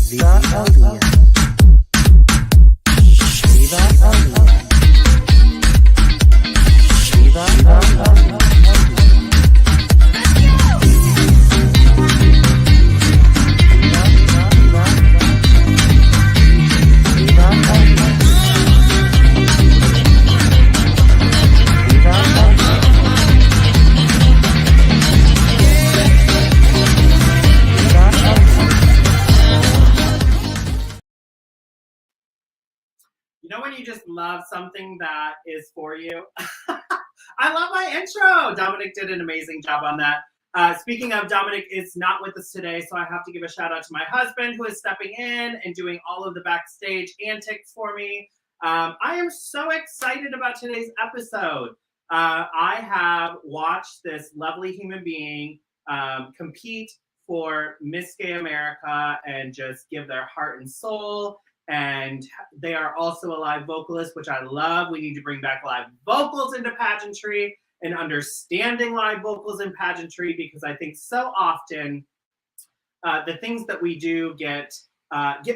Viva Aaliyah. Viva Aaliyah. Viva Aaliyah. You know when you just love something that is for you? I love my intro. Dominic did an amazing job on that. Speaking of, Dominic is not with us today, so I have to give a shout out to my husband who is stepping in and doing all of the backstage antics for me. I am so excited about today's episode. I have watched this lovely human being compete for Miss Gay America and just give their heart and soul. And they are also a live vocalist, which I love. We need to bring back live vocals into pageantry and understanding live vocals in pageantry, because I think so often the things that we do get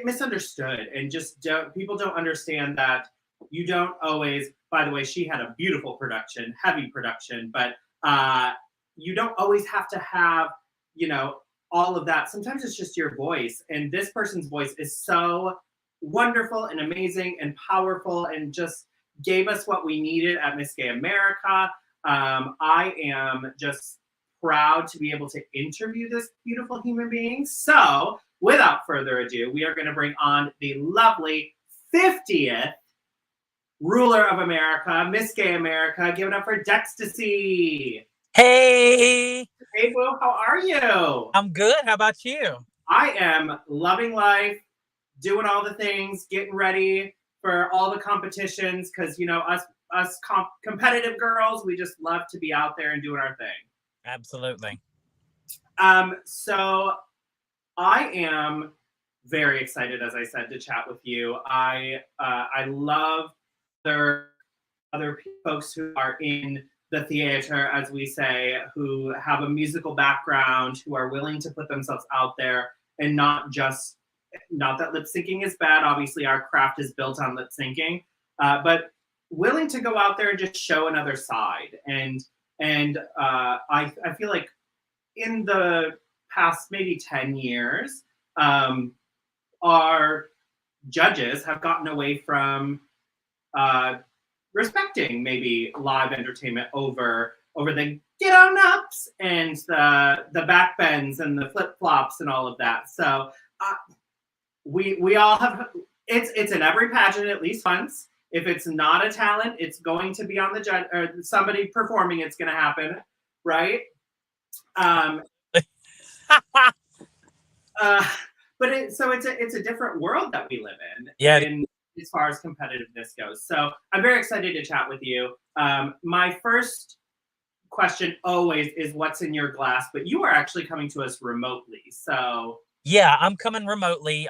misunderstood, and just people don't understand that you don't always. By the way, she had a beautiful production, heavy production, but you don't always have to have, all of that. Sometimes it's just your voice, and this person's voice is so wonderful and amazing and powerful, and just gave us what we needed at Miss Gay America. I am just proud to be able to interview this beautiful human being. So without further ado, we are going to bring on the lovely 50th ruler of America, Miss Gay America. Give it up for Dextaci. Hey. Hey, Boo, how are you? I'm good. How about you? I am loving life, doing all the things, getting ready for all the competitions, because us competitive girls, we just love to be out there and doing our thing. Absolutely. So I am very excited, as I said, to chat with you. I love other folks who are in the theater, as we say, who have a musical background, who are willing to put themselves out there, and not that lip syncing is bad. Obviously, our craft is built on lip syncing, but willing to go out there and just show another side. And I feel like in the past maybe 10 years, our judges have gotten away from respecting maybe live entertainment over the get on ups and the back bends and the flip flops and all of that. So we all have, it's in every pageant at least once. If it's not a talent, it's going to be on the judge, or somebody performing. It's going to happen, right? But it's a different world that we live in. Yeah. As far as competitiveness goes. So I'm very excited to chat with you. My first question always is what's in your glass, but you are actually coming to us remotely. So yeah, I'm coming remotely.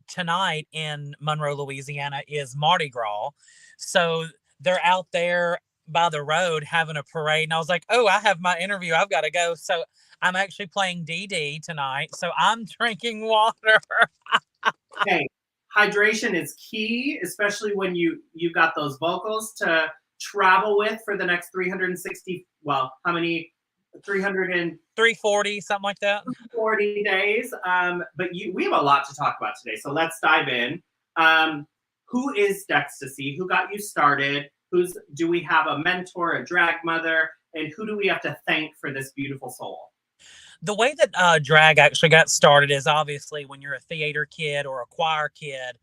Tonight in Monroe, Louisiana is Mardi Gras. So they're out there by the road having a parade. And I was like, oh, I have my interview. I've got to go. So I'm actually playing DD tonight. So I'm drinking water. Okay. Hydration is key, especially when you've got those vocals to travel with for the next 360, well, how many? 340, something like that. 40 days. But we have a lot to talk about today, so let's dive in. Who is Dextaci? Who got you started? Do we have a mentor, a drag mother, and who do we have to thank for this beautiful soul? The way that drag actually got started is obviously when you're a theater kid or a choir kid,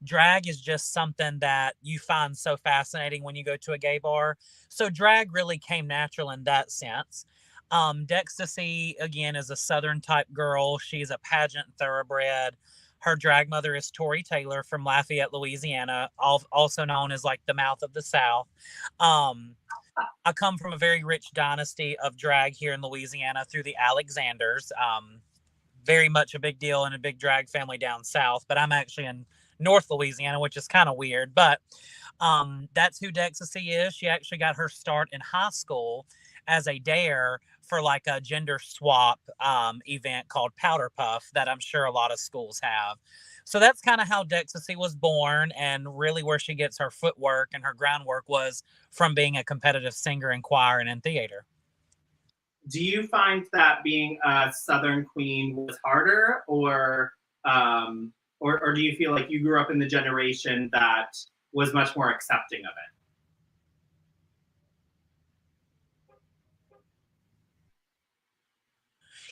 drag is just something that you find so fascinating when you go to a gay bar. So drag really came natural in that sense. Dextaci, again, is a Southern type girl. She's a pageant thoroughbred. Her drag mother is Tori Taylor from Lafayette, Louisiana, also known as like the mouth of the South. I come from a very rich dynasty of drag here in Louisiana through the Alexanders. Very much a big deal and a big drag family down south, but I'm actually in North Louisiana, which is kind of weird. But that's who Dextaci is. She actually got her start in high school as a dare for like a gender swap event called Powder Puff that I'm sure a lot of schools have. So that's kind of how Dextaci was born, and really where she gets her footwork and her groundwork was from being a competitive singer in choir and in theater. Do you find that being a Southern queen was harder, or do you feel like you grew up in the generation that was much more accepting of it?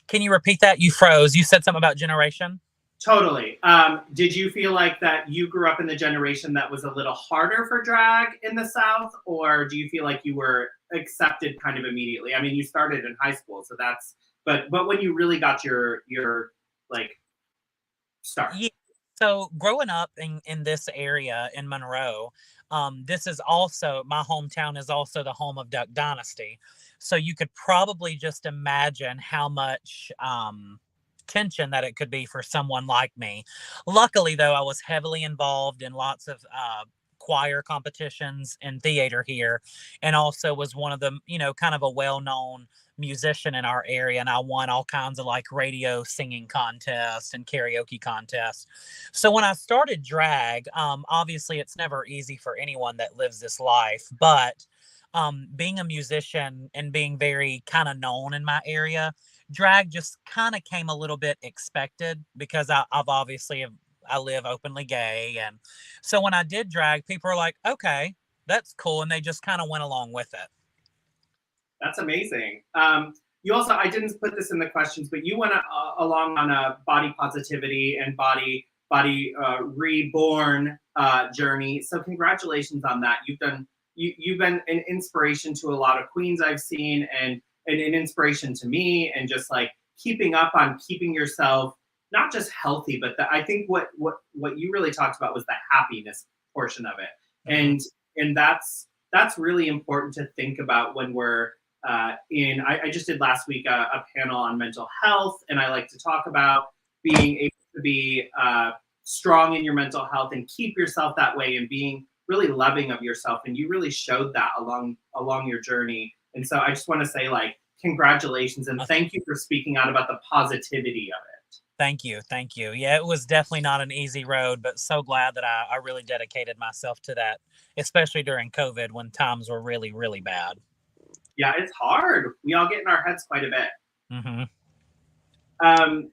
Can you repeat that? You froze. You said something about generation. Totally. Did you feel like that you grew up in the generation that was a little harder for drag in the South, or do you feel like you were accepted kind of immediately? I mean, you started in high school, so that's but when you really got your like start. Yeah. So growing up in this area in Monroe, this is also my hometown is also the home of Duck Dynasty. So you could probably just imagine how much tension that it could be for someone like me. Luckily, though, I was heavily involved in lots of choir competitions and theater here, and also was one of the, kind of a well-known musician in our area, and I won all kinds of like radio singing contests and karaoke contests. So when I started drag, obviously it's never easy for anyone that lives this life, but being a musician and being very kind of known in my area, drag just kind of came a little bit expected because I've obviously I live openly gay, and so when I did drag, people were like, "Okay, that's cool," and they just kind of went along with it. That's amazing. You also, I didn't put this in the questions, but you went along on a body positivity and body reborn journey. So congratulations on that. You've been an inspiration to a lot of queens I've seen, and an inspiration to me, and just like keeping up on keeping yourself not just healthy, but I think what you really talked about was the happiness portion of it, and that's really important to think about when we're I just did last week a panel on mental health, and I like to talk about being able to be strong in your mental health and keep yourself that way, and being really loving of yourself. And you really showed that along your journey. And so I just want to say, like, congratulations and thank you for speaking out about the positivity of it. Thank you. Yeah, it was definitely not an easy road, but so glad that I really dedicated myself to that, especially during COVID when times were really, really bad. Yeah, it's hard. We all get in our heads quite a bit. Mm-hmm.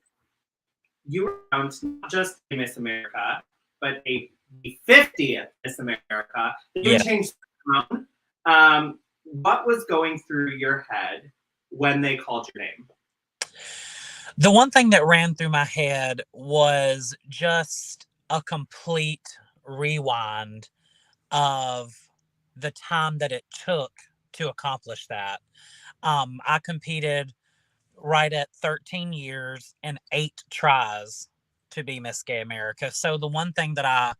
You were not just a Miss America, but the 50th Miss America. You changed the crown. What was going through your head when they called your name? The one thing that ran through my head was just a complete rewind of the time that it took to accomplish that. I competed right at 13 years and 8 tries to be Miss Gay America. So the one thing that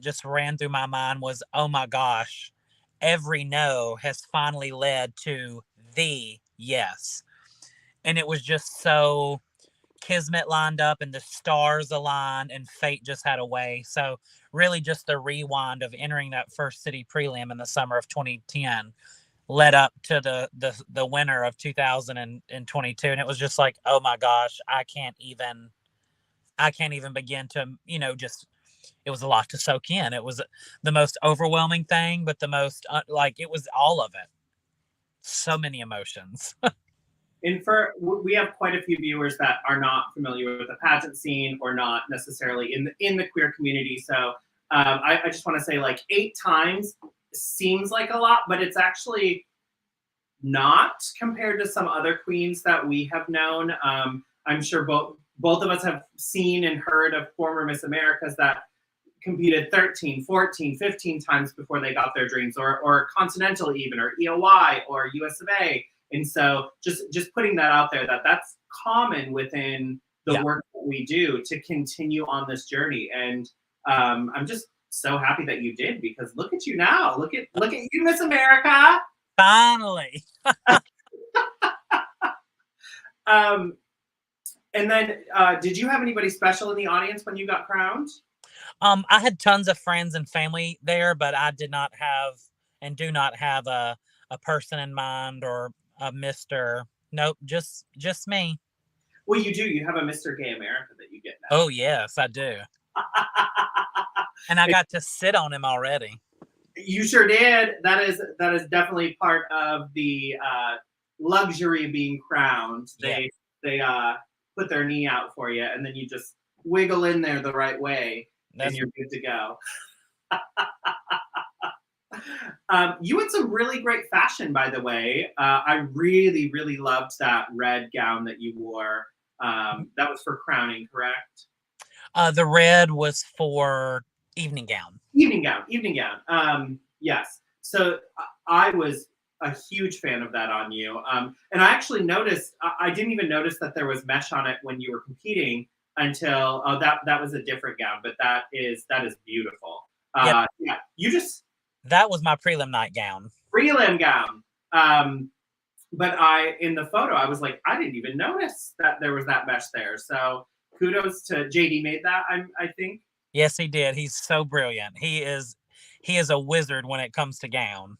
just ran through my mind was, oh my gosh, every no has finally led to the yes. And it was just so kismet lined up and the stars aligned and fate just had a way. So really just the rewind of entering that first city prelim in the summer of 2010 led up to the winter of 2022. And it was just like, oh my gosh, I can't even begin to, it was a lot to soak in. It was the most overwhelming thing, but the most it was all of it. So many emotions. And we have quite a few viewers that are not familiar with the pageant scene or not necessarily in the queer community. So I just want to say, like, 8 times seems like a lot, but it's actually not compared to some other queens that we have known. I'm sure both of us have seen and heard of former Miss Americas that competed 13, 14, 15 times before they got their dreams, or Continental even, or EOY, or US of A. And so just putting that out there, that's common within the work that we do to continue on this journey. And I'm just so happy that you did, because look at you now. Look at you, Miss America. Finally. And then did you have anybody special in the audience when you got crowned? I had tons of friends and family there, but I did not have and do not have a person in mind or a Mr. Nope, just me. Well, you do. You have a Mr. Gay America that you get now. Oh yes, I do. And I got to sit on him already. You sure did. That is definitely part of the luxury of being crowned. They put their knee out for you, and then you just wiggle in there the right way, and you're good to go. You had some really great fashion, by the way. I really, really loved that red gown that you wore. That was for crowning, correct? The red was for evening gown. Evening gown. Yes. So I was a huge fan of that on you. And I actually noticed, I didn't even notice that there was mesh on it when you were competing until, that was a different gown, but that is beautiful. Yep. Yeah, that was my prelim night gown. Prelim gown. But in the photo, I was like, I didn't even notice that there was that mesh there. So kudos to JD made that, I think. Yes, he did. He's so brilliant. He is a wizard when it comes to gown.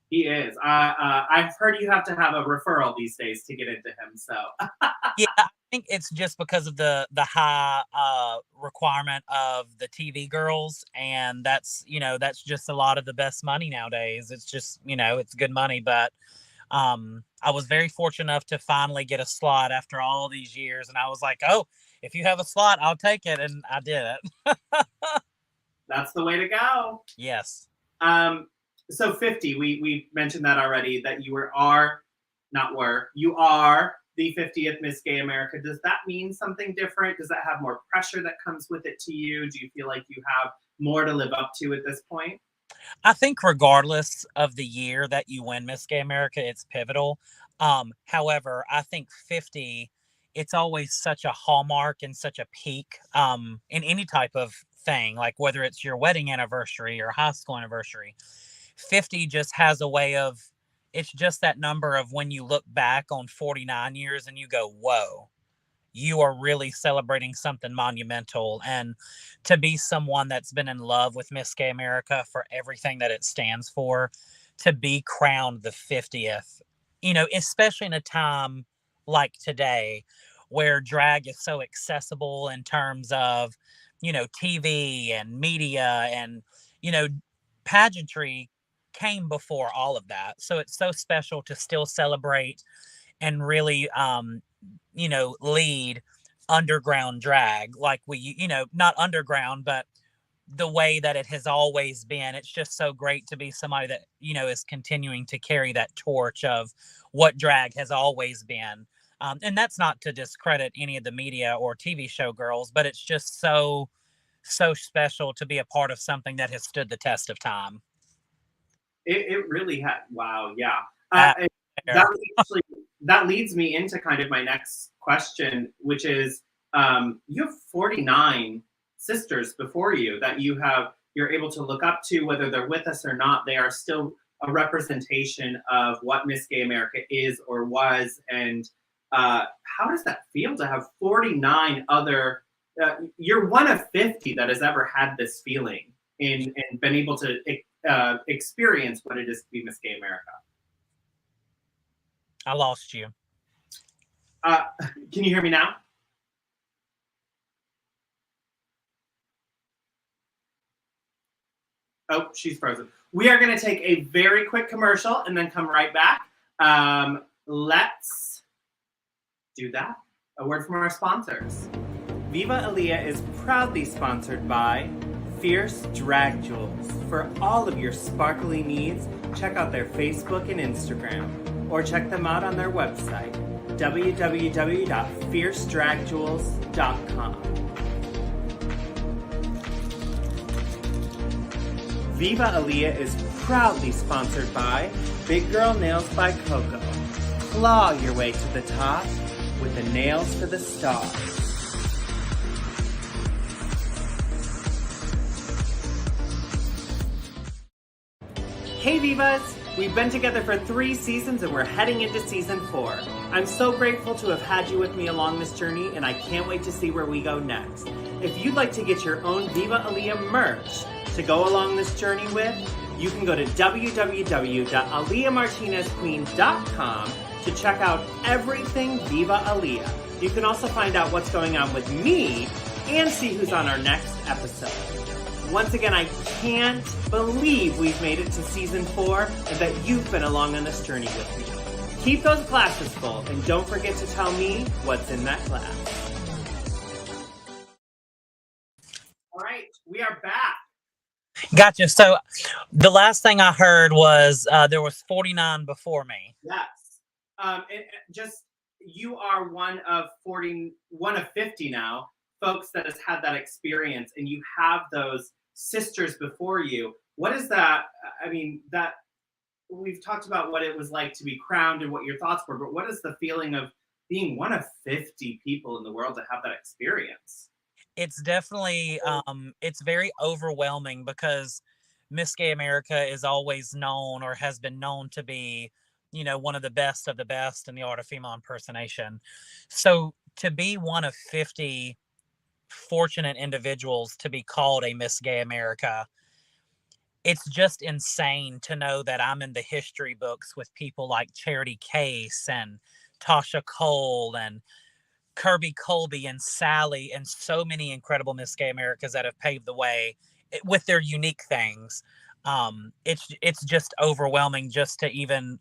He is. I've heard you have to have a referral these days to get into him. So yeah, I think it's just because of the high requirement of the TV girls, and that's just a lot of the best money nowadays. It's just it's good money, but I was very fortunate enough to finally get a slot after all these years, and I was like, oh, if you have a slot, I'll take it, and I did it. That's the way to go. Yes. So 50, we mentioned that already, that you are the 50th Miss Gay America. Does that mean something different? Does that have more pressure that comes with it to you? Do you feel like you have more to live up to at this point? I think regardless of the year that you win Miss Gay America, it's pivotal. However, I think 50, it's always such a hallmark and such a peak in any type of thing, like whether it's your wedding anniversary or high school anniversary. 50 just has a way of, it's just that number of when you look back on 49 years and you go, whoa, you are really celebrating something monumental. And to be someone that's been in love with Miss Gay America for everything that it stands for, to be crowned the 50th, especially in a time like today where drag is so accessible in terms of, TV and media and, pageantry came before all of that. So it's so special to still celebrate and really, lead underground drag, like not underground, but the way that it has always been. It's just so great to be somebody that, is continuing to carry that torch of what drag has always been. And that's not to discredit any of the media or TV show girls, but it's just so special to be a part of something that has stood the test of time. It really had. Wow. Yeah. That leads me into kind of my next question, which is, you have 49 sisters before you that you're able to look up to, whether they're with us or not. They are still a representation of what Miss Gay America is or was. And how does that feel to have 49 other, you're one of 50 that has ever had this feeling and been able to experience what it is to be Miss Gay America. I lost you. Can you hear me now? Oh, she's frozen. We are going to take a very quick commercial and then come right back. Let's do that. A word from our sponsors. Viva Aaliyah is proudly sponsored by Fierce Drag Jewels. For all of your sparkly needs, check out their Facebook and Instagram, or check them out on their website, www.fiercedragjewels.com. Viva Aaliyah is proudly sponsored by Big Girl Nails by Coco. Claw your way to the top with the nails to the stars. Hey Vivas! We've been together for 3 seasons and we're heading into season 4. I'm so grateful to have had you with me along this journey and I can't wait to see where we go next. If you'd like to get your own Viva Aaliyah merch to go along this journey with, you can go to www.aaliyahmartinezqueen.com to check out everything Viva Aaliyah. You can also find out what's going on with me and see who's on our next episode. Once again, I can't believe we've made it to season 4 and that you've been along on this journey with me. Keep those glasses full and don't forget to tell me what's in that glass. All right, we are back. Gotcha. So the last thing I heard was there was 49 before me. Yes. You are one of 50 now, folks that has had that experience, and you have those sisters before you. What is that? I mean, that we've talked about what it was like to be crowned and what your thoughts were, but what is the feeling of being one of 50 people in the world to have that experience? It's definitely it's very overwhelming because Miss Gay America is always known or has been known to be, you know, one of the best in the art of female impersonation. So to be one of 50 fortunate individuals to be called a Miss Gay America, it's just insane to know that I'm in the history books with people like Charity Case and Tasha Cole and Kirby Colby and Sally and so many incredible Miss Gay Americas that have paved the way with their unique things. It's just overwhelming just to even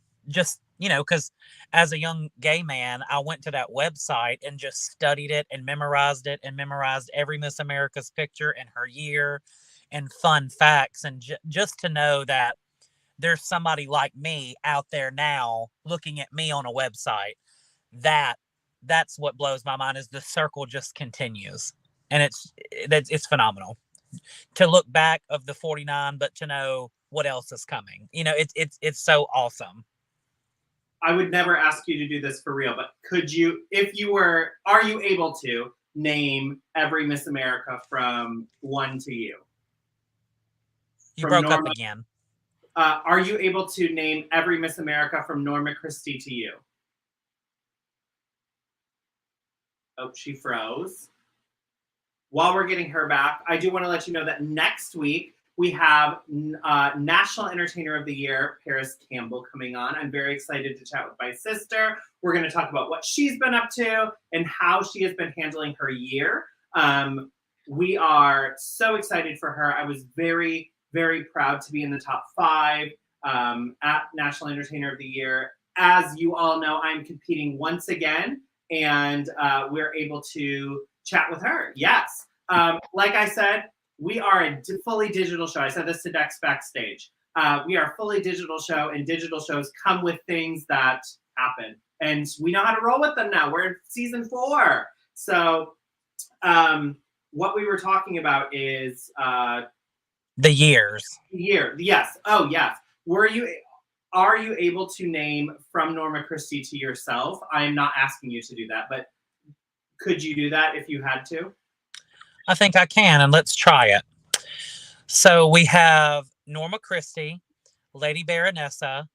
you know, because as a young gay man, I went to that website and just studied it and memorized every Miss America's picture and her year and fun facts. And just to know that there's somebody like me out there now looking at me on a website, that's what blows my mind, is the circle just continues. And it's phenomenal to look back of the 49, but to know what else is coming. You know, it's so awesome. I would never ask you to do this for real, but could you, are you able to name every Miss America from 1 to you? You broke up again. Are you able to name every Miss America from Norma Christie to you? Oh, she froze. While we're getting her back, I do want to let you know that next week we have National Entertainer of the Year, Paris Campbell, coming on. I'm very excited to chat with my sister. We're going to talk about what she's been up to and how she has been handling her year. We are so excited for her. I was very, very proud to be in the top 5 at National Entertainer of the Year. As you all know, I'm competing once again, and we're able to chat with her. Yes. Like I said, we are a fully digital show. I said this to Dex backstage. We are a fully digital show, and digital shows come with things that happen. And we know how to roll with them now. We're in season 4. So what we were talking about is the years. Yes. Oh, yes. Are you able to name from Norma Christie to yourself? I am not asking you to do that, but could you do that if you had to? I think I can, and let's try it. So we have Norma Christie, Lady Baronessa.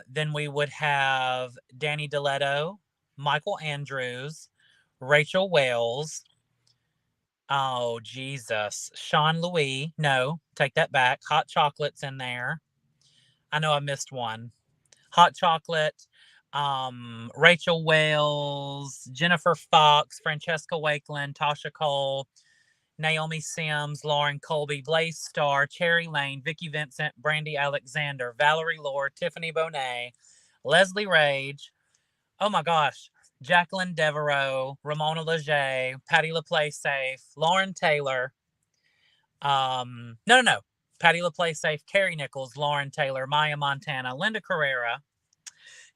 Then we would have Danny DeLetto, Michael Andrews, Rachel Wells. Oh, Jesus. Sean Louis. No, take that back. Hot Chocolate's in there. I know I missed one. Hot Chocolate, Rachel Wells, Jennifer Fox, Francesca Wakeland, Tasha Cole, Naomi Sims, Lauren Colby, Blaze Starr, Cherry Lane, Vicki Vincent, Brandy Alexander, Valerie Lord, Tiffany Bonet, Leslie Rage, oh my gosh, Jacqueline Devereaux, Ramona Leger, Patty LaPlace Safe, Lauren Taylor, no. Patty LaPlace Safe, Carrie Nichols, Lauren Taylor, Maya Montana, Linda Carrera,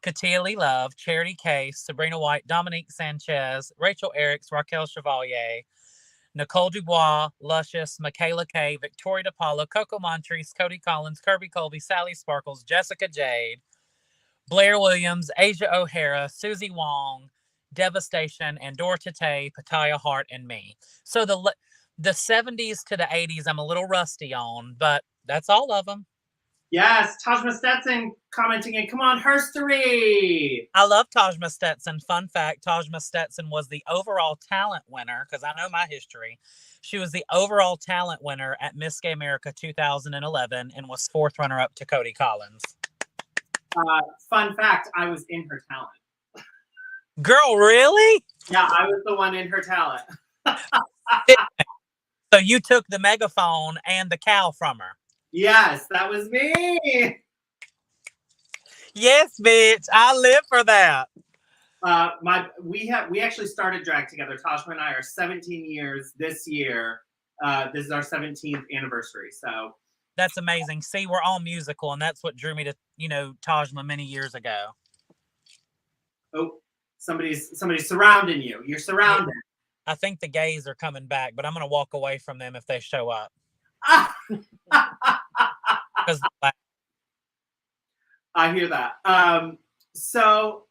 Katia Lee Love, Charity Case, Sabrina White, Dominique Sanchez, Rachel Eriks, Raquel Chevalier, Nicole Dubois, Luscious, Michaela Kay, Victoria DePaula, Coco Montrese, Cody Collins, Kirby Colby, Sally Sparkles, Jessica Jade, Blair Williams, Asia O'Hara, Susie Wong, Devastation, and Dora Tate, Pataya Hart, and me. So the 70s to the 80s, I'm a little rusty on, but that's all of them. Yes, Tajma Stetson commenting in, come on, herstory. I love Tajma Stetson. Fun fact, Tajma Stetson was the overall talent winner, because I know my history. She was the overall talent winner at Miss Gay America 2011 and was 4th runner-up to Cody Collins. Fun fact, I was in her talent. Girl, really? Yeah, I was the one in her talent. So you took the megaphone and the cow from her. Yes, that was me. Yes, bitch. I live for that. We actually started drag together. Tajma and I are 17 years this year. This is our 17th anniversary. So That's amazing. See, we're all musical, and that's what drew me to, Tajma many years ago. oh, somebody's surrounding you. You're surrounded. I think the gays are coming back, but I'm gonna walk away from them if they show up. Because I hear that. So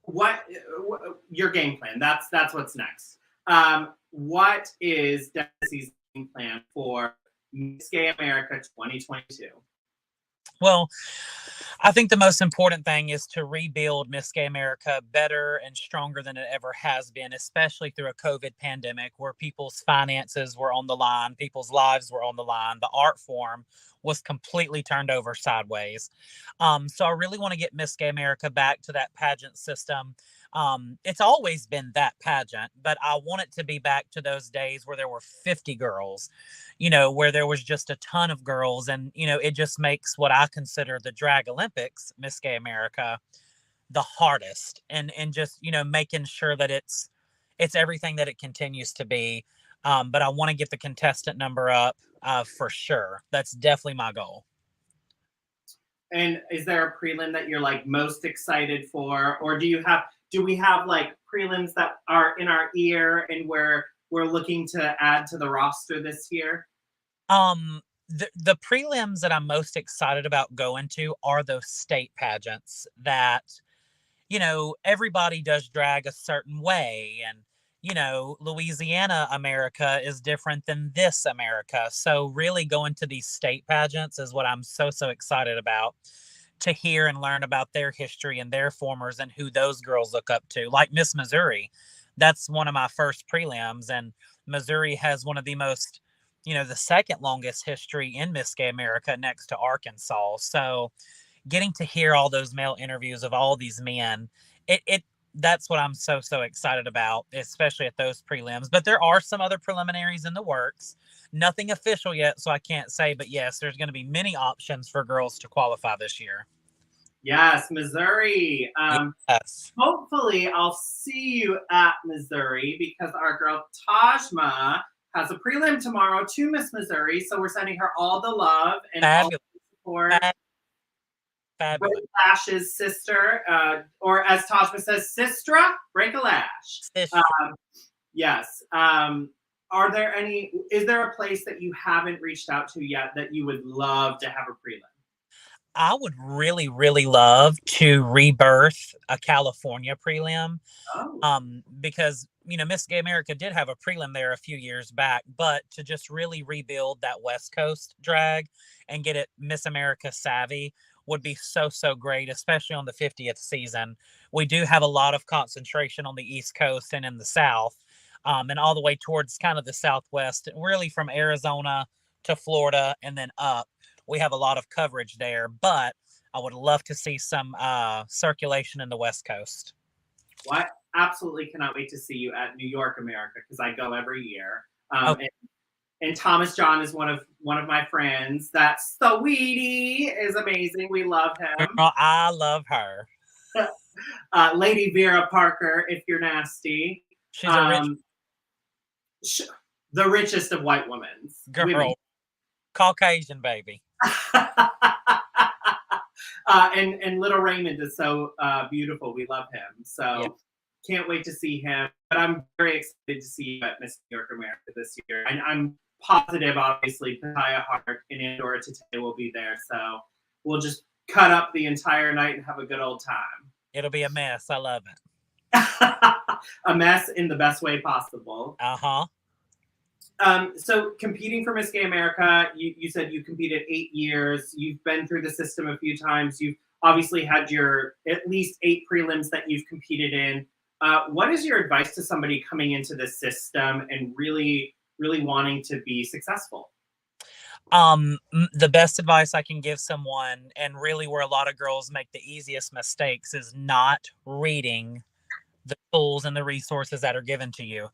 what your game plan? That's what's next. What is Dextaci's game plan for Miss Gay America 2022? Well, I think the most important thing is to rebuild Miss Gay America better and stronger than it ever has been, especially through a COVID pandemic where people's finances were on the line, people's lives were on the line. The art form was completely turned over sideways. So I really want to get Miss Gay America back to that pageant system. It's always been that pageant, but I want it to be back to those days where there were 50 girls, where there was just a ton of girls. And, it just makes what I consider the drag Olympics, Miss Gay America, the hardest, and just, making sure that it's everything that it continues to be. But I want to get the contestant number up for sure. That's definitely my goal. And is there a prelim that you're like most excited for, or do we have like prelims that are in our ear and we're looking to add to the roster this year? The prelims that I'm most excited about going to are those state pageants that, everybody does drag a certain way, and Louisiana America is different than this America. So really going to these state pageants is what I'm so excited about, to hear and learn about their history and their formers and who those girls look up to. Like Miss Missouri, that's one of my first prelims, and Missouri has one of the most, the second longest history in Miss Gay America next to Arkansas. So getting to hear all those male interviews of all these men, that's what I'm so excited about, especially at those prelims. But there are some other preliminaries in the works. Nothing official yet, so I can't say. But yes, there's going to be many options for girls to qualify this year. Yes, Missouri. Yes. Hopefully, I'll see you at Missouri because our girl Tajma has a prelim tomorrow to Miss Missouri. So we're sending her all the love and all the support. Fabulous. Break Lash's sister, or as Tajma says, Sistra, Break a Lash. Yes. Is there a place that you haven't reached out to yet that you would love to have a prelim? I would really, really love to rebirth a California prelim. Because, Miss Gay America did have a prelim there a few years back, but to just really rebuild that West Coast drag and get it Miss America savvy would be so great, especially on the 50th season. We do have a lot of concentration on the East Coast and in the South, and all the way towards kind of the Southwest, really from Arizona to Florida and then up. We have a lot of coverage there, but I would love to see some circulation in the West Coast. Well, I absolutely cannot wait to see you at New York America because I go every year. And Thomas John is one of my friends. That sweetie is amazing. We love him. Girl, I love her. Lady Vera Parker, if you're nasty. She's a the richest of white women. Caucasian baby. And Little Raymond is so beautiful. We love him. So can't wait to see him. But I'm very excited to see you at Miss New York America this year. And I'm positive, obviously, Taya Hart and Andorra Tate will be there. So we'll just cut up the entire night and have a good old time. It'll be a mess. I love it. A mess in the best way possible. So competing for Miss Gay America, you said you competed 8 years. You've been through the system a few times. You've obviously had your at least 8 prelims that you've competed in. What is your advice to somebody coming into this system and really wanting to be successful? The best advice I can give someone, and really where a lot of girls make the easiest mistakes, is not reading the tools and the resources that are given to you.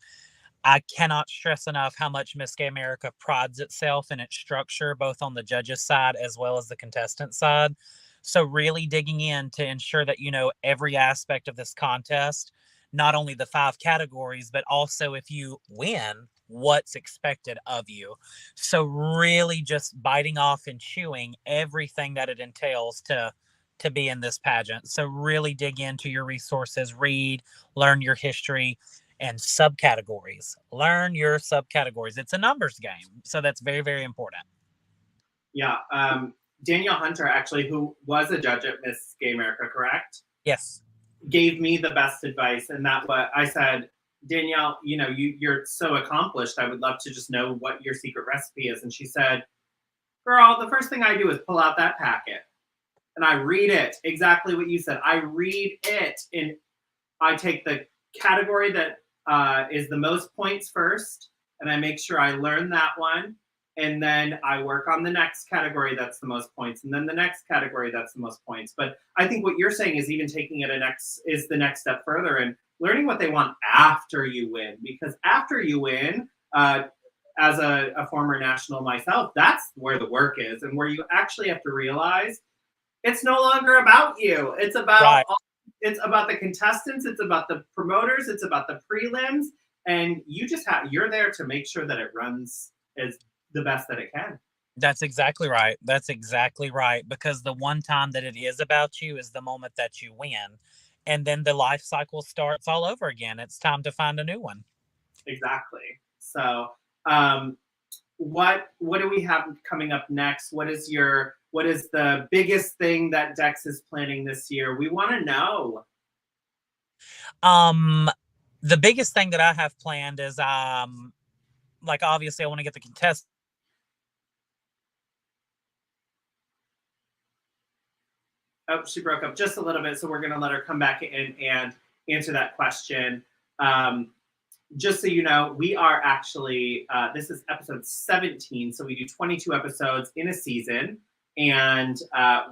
I cannot stress enough how much Miss Gay America prides itself in its structure, both on the judges' side as well as the contestant side. So, really digging in to ensure that you know every aspect of this contest, not only the 5 categories, but also if you win, what's expected of you. So, really just biting off and chewing everything that it entails to be in this pageant. So, really dig into your resources, read, learn your history and subcategories. Learn your subcategories. It's a numbers game. So that's very, very important. Yeah. Danielle Hunter, actually, who was a judge at Miss Gay America, correct? Yes. Gave me the best advice. And that what I said, Danielle, you know, you're so accomplished. I would love to just know what your secret recipe is. And she said, girl, the first thing I do is pull out that packet and I read it. Exactly what you said. I read it and I take the category that is the most points first, and I make sure I learn that one, and then I work on the next category that's the most points, and then the next category that's the most points. But I think what you're saying is even taking it the next step further and learning what they want after you win, because after you win, as a former national myself, that's where the work is, and where you actually have to realize it's no longer about you. It's about Right. It's about the contestants, it's about the promoters, it's about the prelims, and you're there to make sure that it runs as the best that it can. That's exactly right. That's exactly right. Because the one time that it is about you is the moment that you win. And then the life cycle starts all over again. It's time to find a new one. Exactly. So what do we have coming up next? What is the biggest thing that Dex is planning this year? We want to know. The biggest thing that I have planned is like obviously I want to get the contest. Oh, she broke up just a little bit, so we're going to let her come back in and answer that question. Just so you know, we are actually, this is episode 17, so we do 22 episodes in a season, and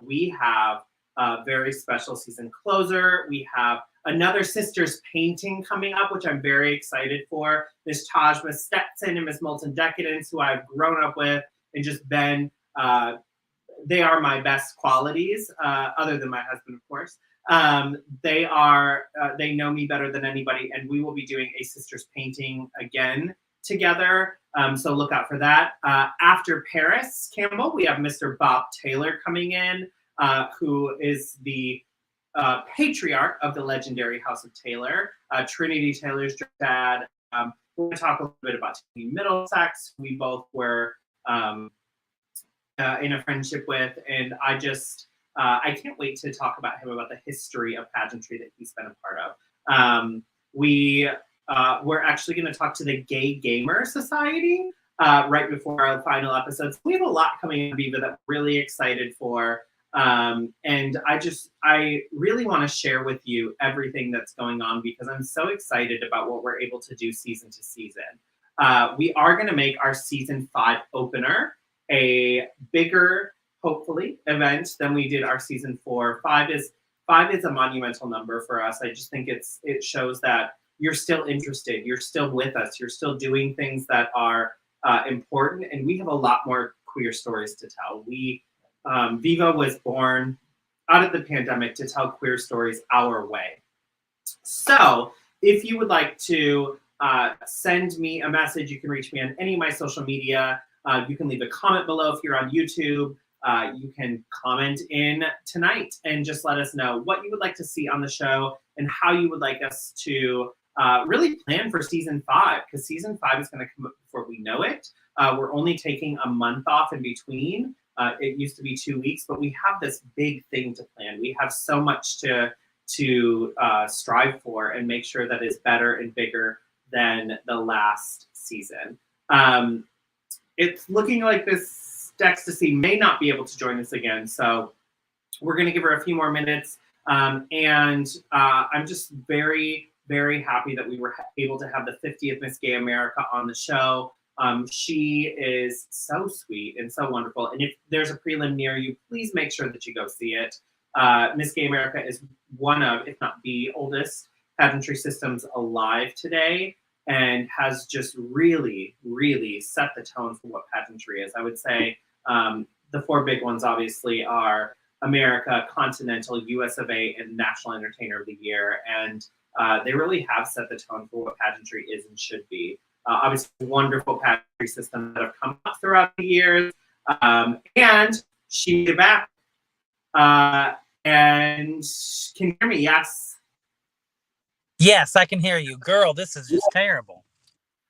we have a very special season closer. We have another Sisters painting coming up, which I'm very excited for. Miss Tajma Stetson and Miss Molten Decadence, who I've grown up with and just been, they are my best qualities, other than my husband, of course. They know me better than anybody, and we will be doing a Sisters painting again together. So look out for that. After Paris Campbell, we have Mr. Bob Taylor coming in, who is the patriarch of the legendary House of Taylor, Trinity Taylor's dad. We're going to talk a little bit about Tiffany Middlesex. We both were in a friendship with, and I can't wait to talk about him, about the history of pageantry that he's been a part of. We're actually going to talk to the Gay Gamer Society right before our final episodes. We have a lot coming in Viva that we're really excited for. And I really want to share with you everything that's going on because I'm so excited about what we're able to do season to season. We are going to make our season 5 opener a bigger, hopefully, event than we did our season 4. 5 is a monumental number for us. I just think it shows that you're still interested, you're still with us, you're still doing things that are important, and we have a lot more queer stories to tell. Viva was born out of the pandemic to tell queer stories our way. So if you would like to send me a message, you can reach me on any of my social media. You can leave a comment below if you're on YouTube. You can comment in tonight and just let us know what you would like to see on the show and how you would like us to really plan for season 5, because season 5 is going to come up before we know it. We're only taking a month off in between. It used to be 2 weeks, but we have this big thing to plan. We have so much to strive for and make sure that it's better and bigger than the last season. It's looking like this Dextaci may not be able to join us again, so we're going to give her a few more minutes. And I'm just very, very happy that we were able to have the 50th Miss Gay America on the show. She is so sweet and so wonderful. And if there's a prelim near you, please make sure that you go see it. Miss Gay America is one of, if not the oldest pageantry systems alive today, and has just really, really set the tone for what pageantry is. I would say the four big ones obviously are America, Continental, US of A, and National Entertainer of the Year. And they really have set the tone for what pageantry is and should be. Obviously, wonderful pageantry systems that have come up throughout the years. And she made it back. And can you hear me? Yes. Yes, I can hear you. Girl, this is just terrible.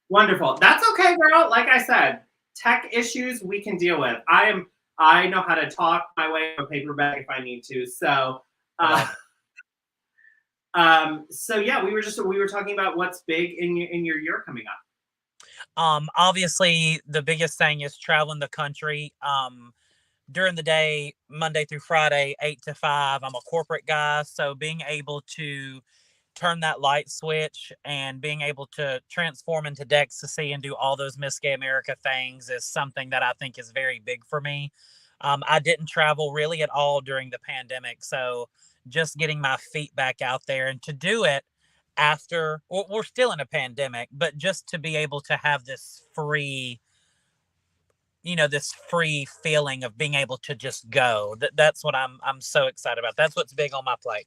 Wonderful. That's okay, girl. Like I said, tech issues we can deal with. I know how to talk my way to a paper bag if I need to. So so yeah, we were talking about what's big in your year coming up. Obviously the biggest thing is traveling the country. During the day, Monday through Friday, 8 to 5, I'm a corporate guy. So being able to turn that light switch and being able to transform into Dextaci and do all those Miss Gay America things is something that I think is very big for me. I didn't travel really at all during the pandemic. So just getting my feet back out there and to do it after, well, we're still in a pandemic, but just to be able to have this free, this free feeling of being able to just go. That's what I'm so excited about. That's what's big on my plate.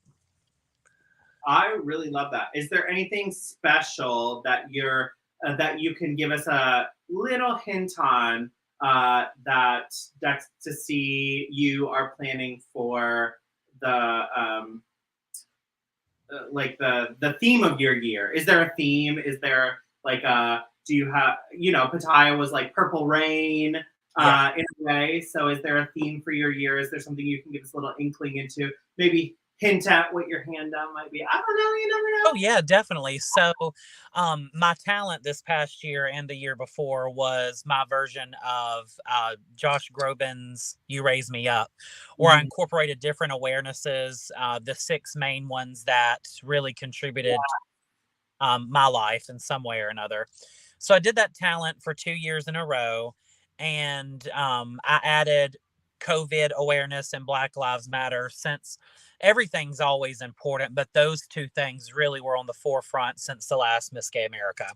I really love that. Is there anything special that you can give us a little hint on that Dextaci you are planning for the the theme of your year? Is there a theme? Is there like do you have, Pattaya was like Purple Rain in a way. So is there a theme for your year? Is there something you can give us a little inkling into? Maybe hint at what your handout might be. I don't know. You never know. Oh yeah, definitely. So my talent this past year and the year before was my version of Josh Groban's You Raise Me Up, where I incorporated different awarenesses, the 6 main ones that really contributed my life in some way or another. So I did that talent for 2 years in a row, and I added COVID awareness and Black Lives Matter, since everything's always important, but those 2 things really were on the forefront since the last Miss Gay America.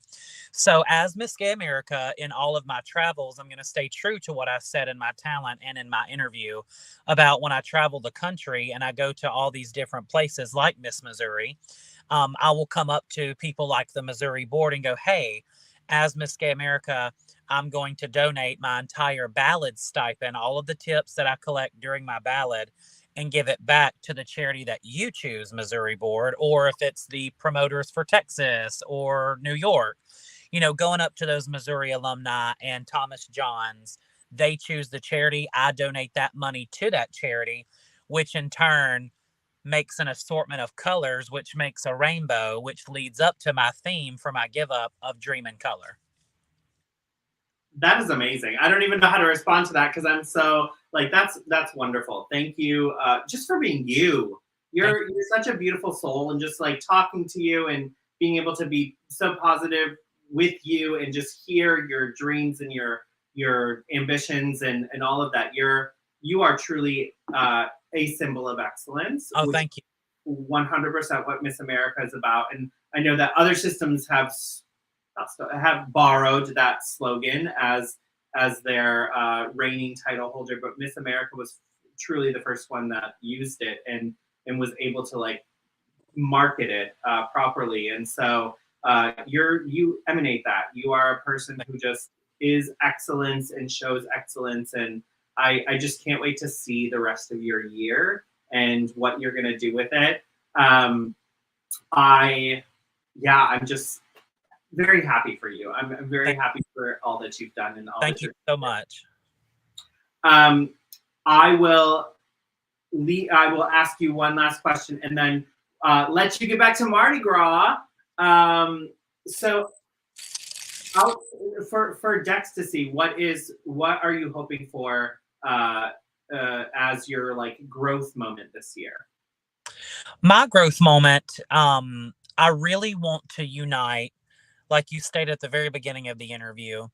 So as Miss Gay America, in all of my travels, I'm going to stay true to what I said in my talent and in my interview about when I travel the country and I go to all these different places like Miss Missouri. I will come up to people like the Missouri board and go, hey, as Miss Gay America, I'm going to donate my entire ballad stipend, all of the tips that I collect during my ballad, and give it back to the charity that you choose, Missouri board, or if it's the promoters for Texas or New York, going up to those Missouri alumni and Thomas Johns, they choose the charity. I donate that money to that charity, which in turn makes an assortment of colors, which makes a rainbow, which leads up to my theme for my give up of Dream in Color. That is amazing. I don't even know how to respond to that because I'm so that's wonderful. Thank you just for being you. You're such a beautiful soul, and just like talking to you and being able to be so positive with you and just hear your dreams and your ambitions and all of that. You are truly a symbol of excellence. Oh, thank you. 100% what Miss America is about. And I know that other systems have borrowed that slogan as their reigning title holder, but Miss America was truly the first one that used it and was able to like market it properly. And so you emanate that. You are a person who just is excellence and shows excellence. And I just can't wait to see the rest of your year and what you're gonna do with it. I'm just very happy for you. I'm very happy for all that you've done and all. Thank you so much. I will ask you one last question and then let you get back to Mardi Gras. So for Dextaci, what are you hoping for as your like growth moment this year? My growth moment, I really want to unite, like you stated at the very beginning of the interview,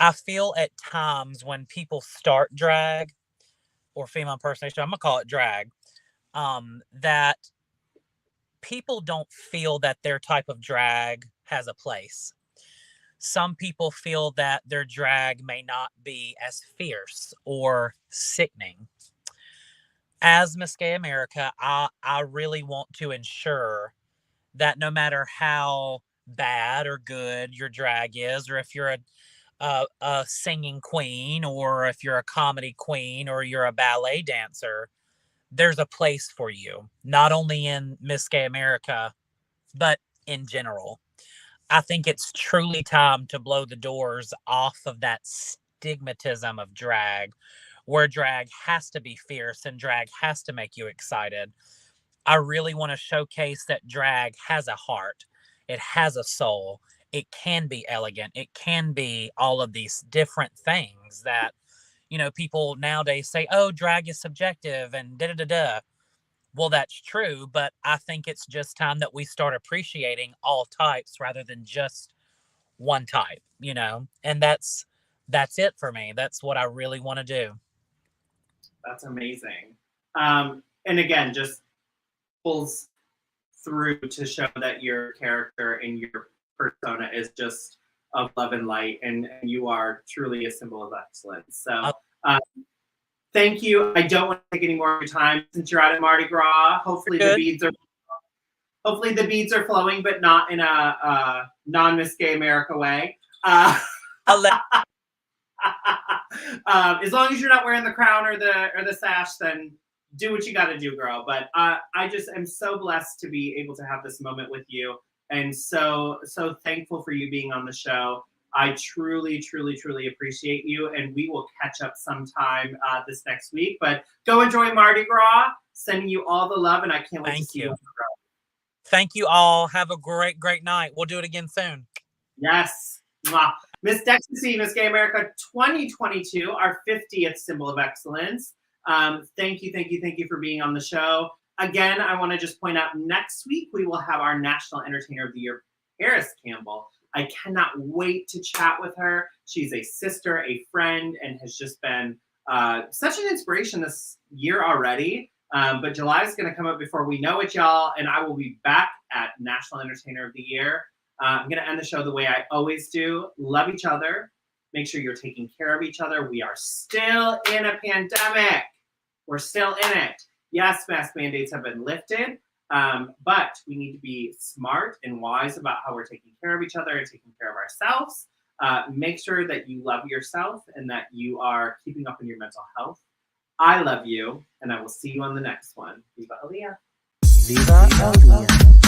I feel at times when people start drag or female impersonation, I'm gonna call it drag, that people don't feel that their type of drag has a place. Some people feel that their drag may not be as fierce or sickening. As Miss Gay America, I really want to ensure that no matter how bad or good your drag is, or if you're a singing queen, or if you're a comedy queen, or you're a ballet dancer, there's a place for you, not only in Miss Gay America, but in general. I think it's truly time to blow the doors off of that stigmatism of drag, where drag has to be fierce and drag has to make you excited. I really want to showcase that drag has a heart, it has a soul, it can be elegant, it can be all of these different things that, people nowadays say, oh, drag is subjective and da da da da. Well, that's true, but I think it's just time that we start appreciating all types rather than just one type. And that's it for me. That's what I really want to do. That's amazing. And again, just pulls through to show that your character and your persona is just of love and light, and you are truly a symbol of excellence. So thank you. I don't want to take any more of your time since you're out at Mardi Gras. Hopefully the beads are flowing, but not in a non-Miss Gay America way. As long as you're not wearing the crown or the sash, then do what you got to do, girl. But I just am so blessed to be able to have this moment with you, and so thankful for you being on the show. I truly, truly, truly appreciate you, and we will catch up sometime this next week. But go enjoy Mardi Gras. Sending you all the love, and I can't wait to see you. Thank you all. Have a great, great night. We'll do it again soon. Yes. Mwah. Miss Dextaci, Miss Gay America 2022, our 50th symbol of excellence. Thank you for being on the show. Again, I want to just point out, next week we will have our National Entertainer of the Year, Paris Campbell. I cannot wait to chat with her. She's a sister, a friend, and has just been such an inspiration this year already. But July is going to come up before we know it, y'all, and I will be back at National Entertainer of the Year. I'm going to end the show the way I always do. Love each other. Make sure you're taking care of each other. We are still in a pandemic. We're still in it. Yes, mask mandates have been lifted, but we need to be smart and wise about how we're taking care of each other and taking care of ourselves. Make sure that you love yourself and that you are keeping up on your mental health. I love you, and I will see you on the next one. Viva Aaliyah. Viva Aaliyah.